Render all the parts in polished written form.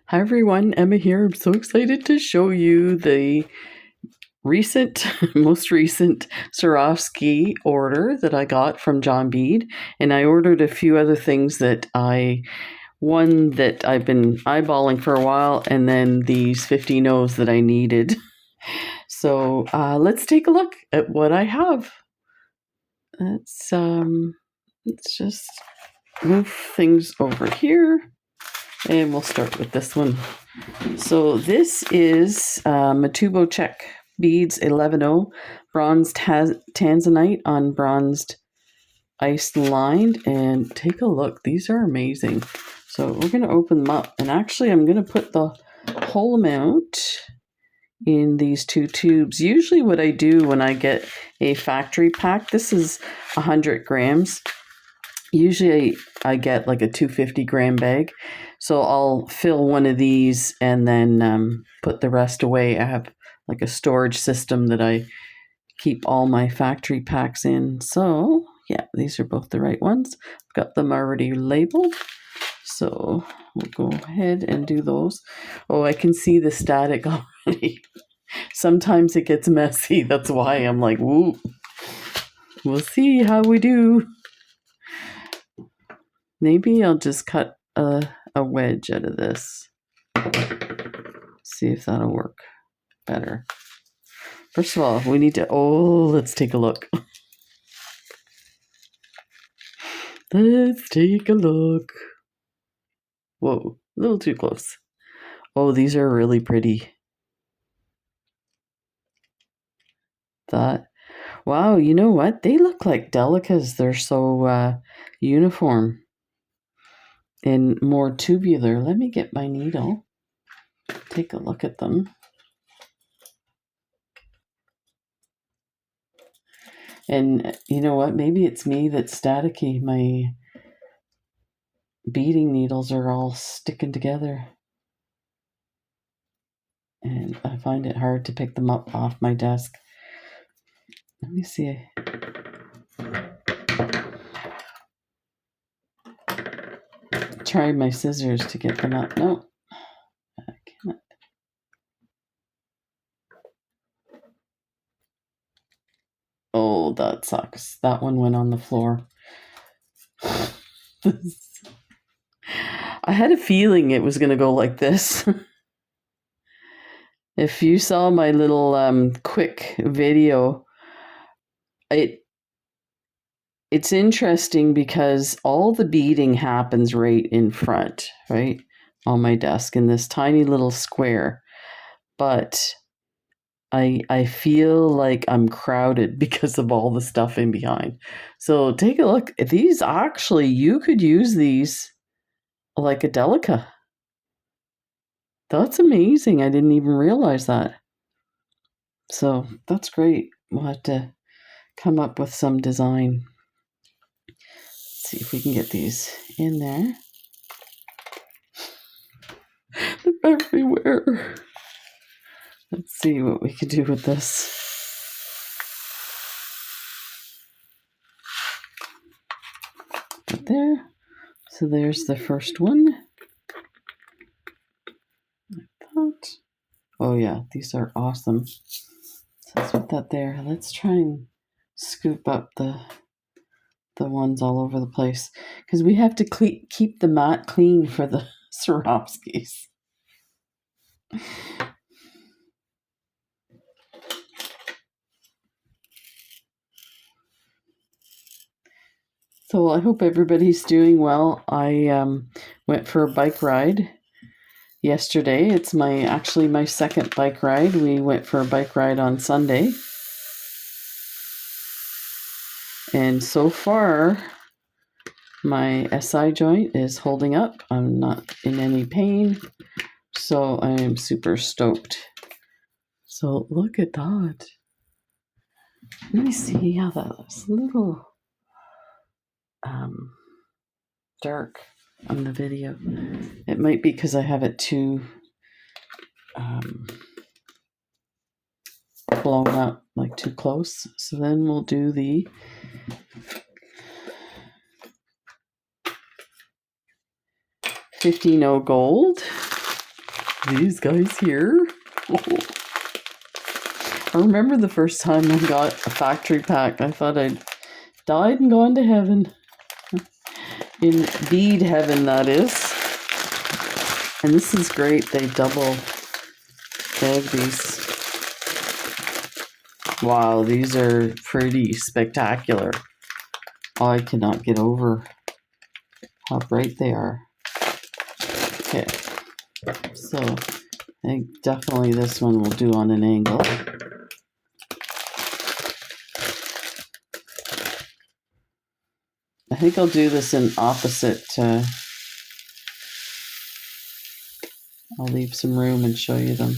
Hi everyone, Emma here. I'm so excited to show you the most recent Swarovski order that I got from John Bead. And I ordered a few other things one that I've been eyeballing for a while, and then these 15 O's that I needed. So let's take a look at what I have. Let's just move things over here. And we'll start with this one. So this is Matubo Check Beads 11O bronzed tanzanite on bronzed ice lined. And take a look. These are amazing. So we're going to open them up. And actually I'm going to put the whole amount in these two tubes. Usually what I do when I get a factory pack, this is 100 grams. Usually I get like a 250 gram bag. So I'll fill one of these and then put the rest away. I have like a storage system that I keep all my factory packs in. So yeah, these are both the right ones. I've got them already labeled. So we'll go ahead and do those. Oh, I can see the static already. Sometimes it gets messy. That's why I'm like, woo. We'll see how we do. Maybe I'll just cut a wedge out of this. See if that'll work better. First of all, we need to, let's take a look. Let's take a look. Whoa, a little too close. Oh, these are really pretty. Wow, you know what? They look like delicas. They're so uniform and more tubular. Let me get my needle. Take a look at them. And you know what? Maybe it's me that's staticky. My beading needles are all sticking together. And I find it hard to pick them up off my desk. Let me see. Try my scissors to get them up. No, I cannot. Oh, that sucks. That one went on the floor. I had a feeling it was going to go like this. If you saw my little quick video, it's interesting because all the beading happens right in front, right, on my desk in this tiny little square. But I feel like I'm crowded because of all the stuff in behind. So take a look. These actually, you could use these like a delica. That's amazing. I didn't even realize that. So that's great. We'll have to come up with some design. Let's see if we can get these in there. They're everywhere. Let's see what we can do with this. Put there. So there's the first one. Like that. Oh yeah, these are awesome. So let's put that there. Let's try and scoop up the ones all over the place, because we have to keep the mat clean for the Swarovskis. So I hope everybody's doing well. I went for a bike ride yesterday. It's actually my second bike ride. We went for a bike ride on Sunday. And so far, my SI joint is holding up. I'm not in any pain. So I am super stoked. So look at that. Let me see how that looks. A little dark on the video. It might be because I have it too blown up, like too close. So then we'll do the $15 gold. these guys here. I remember the first time I got a factory pack, I thought I'd died and gone to heaven. In bead heaven, that is. And this is great. They double bag these. Wow, these are pretty spectacular. I cannot get over how bright they are. Okay, so I think definitely this one will do on an angle. I think I'll do this in opposite. I'll leave some room and show you them.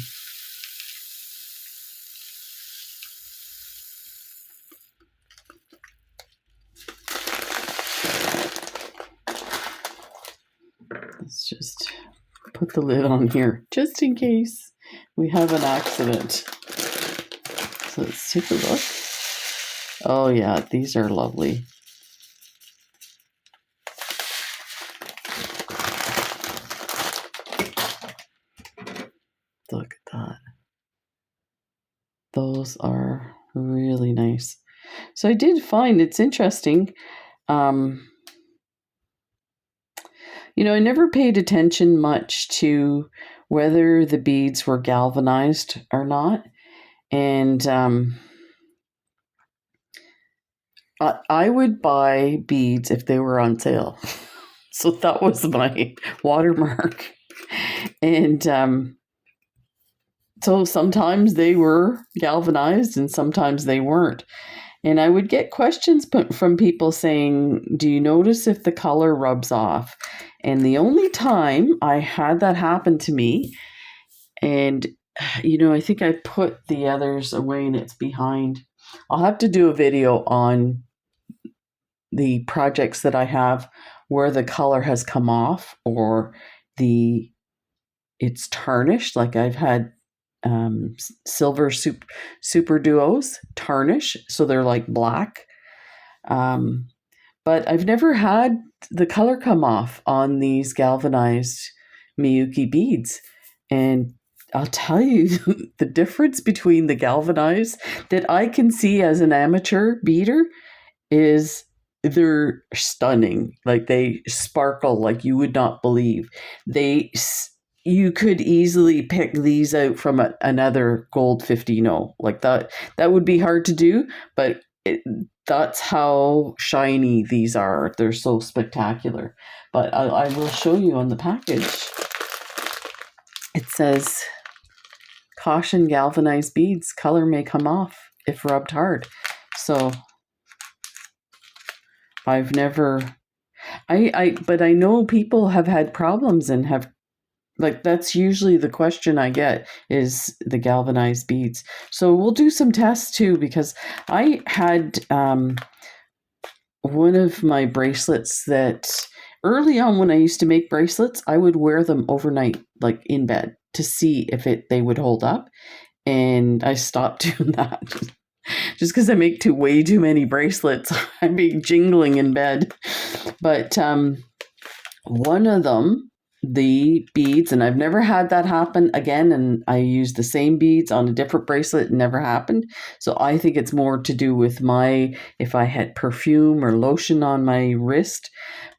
Let's just put the lid on here, just in case we have an accident. So let's take a look. Oh yeah, these are lovely. Look at that. Those are really nice. So I did find it's interesting. You know, I never paid attention much to whether the beads were galvanized or not. And I would buy beads if they were on sale. So that was my watermark. And so sometimes they were galvanized and sometimes they weren't. And I would get questions from people saying, do you notice if the color rubs off? And the only time I had that happen to me, and you know, I think I put the others away and it's behind. I'll have to do a video on the projects that I have where the color has come off or it's tarnished. Like I've had silver super duos tarnish, so they're like black. But I've never had the color come off on these galvanized Miyuki beads. And I'll tell you, the difference between the galvanized that I can see as an amateur beader is they're stunning. Like they sparkle like you would not believe. You could easily pick these out from another gold 15-0. Like that would be hard to do, but that's how shiny these are. They're so spectacular. But I will show you on the package. It says, caution, galvanized beads. Color may come off if rubbed hard. So I've never... but I know people have had problems and have... Like, that's usually the question I get is the galvanized beads. So we'll do some tests too, because I had one of my bracelets that early on when I used to make bracelets, I would wear them overnight, like in bed, to see if they would hold up. And I stopped doing that just because I make way too many bracelets. I'd be jingling in bed. But one of them, the beads, and I've never had that happen again, and I used the same beads on a different bracelet, it never happened. So I think it's more to do with if I had perfume or lotion on my wrist.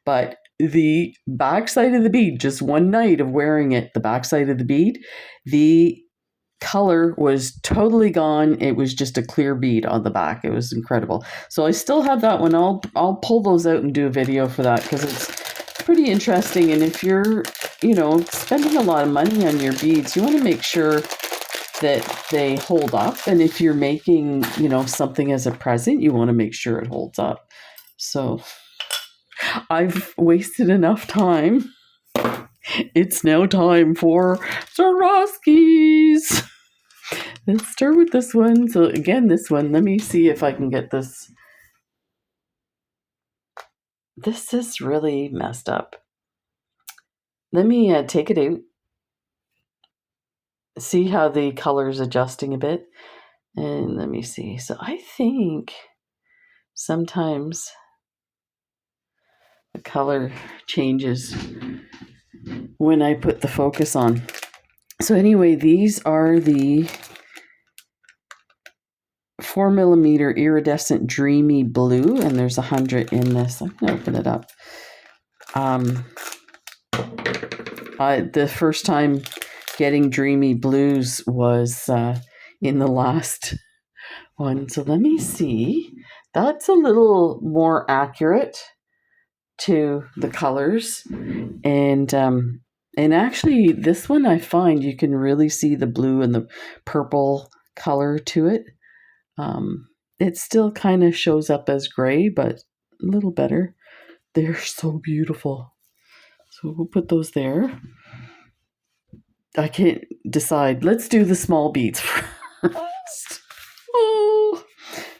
But the backside of the bead, just one night of wearing it, the backside of the bead, the color was totally gone. It was just a clear bead on the back. It was incredible. So I still have that one. I'll pull those out and do a video for that, because it's pretty interesting. And if you're, spending a lot of money on your beads, you want to make sure that they hold up. And if you're making, something as a present, you want to make sure it holds up. So I've wasted enough time. It's now time for Swarovskis. Let's start with this one. So again, this one, let me see if I can get this. This is really messed up. Let me take it out. See how the color is adjusting a bit. And let me see. So I think sometimes the color changes when I put the focus on. So anyway, these are the 4mm iridescent dreamy blue, and there's 100 in this. I'm gonna open it up. The first time getting dreamy blues was in the last one. So let me see. That's a little more accurate to the colors, and actually this one I find you can really see the blue and the purple color to it. It still kind of shows up as gray, but a little better. They're so beautiful. So we'll put those there. I can't decide. Let's do the small beads first. Oh,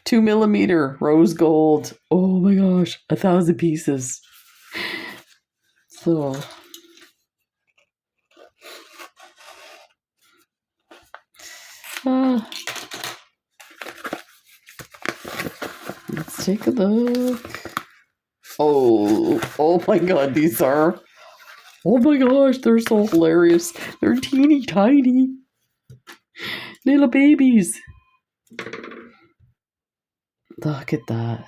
2mm rose gold. Oh my gosh, 1,000 pieces. So let's take a look. Oh my god, these are, oh my gosh, they're so hilarious. They're teeny tiny little babies. Look at that.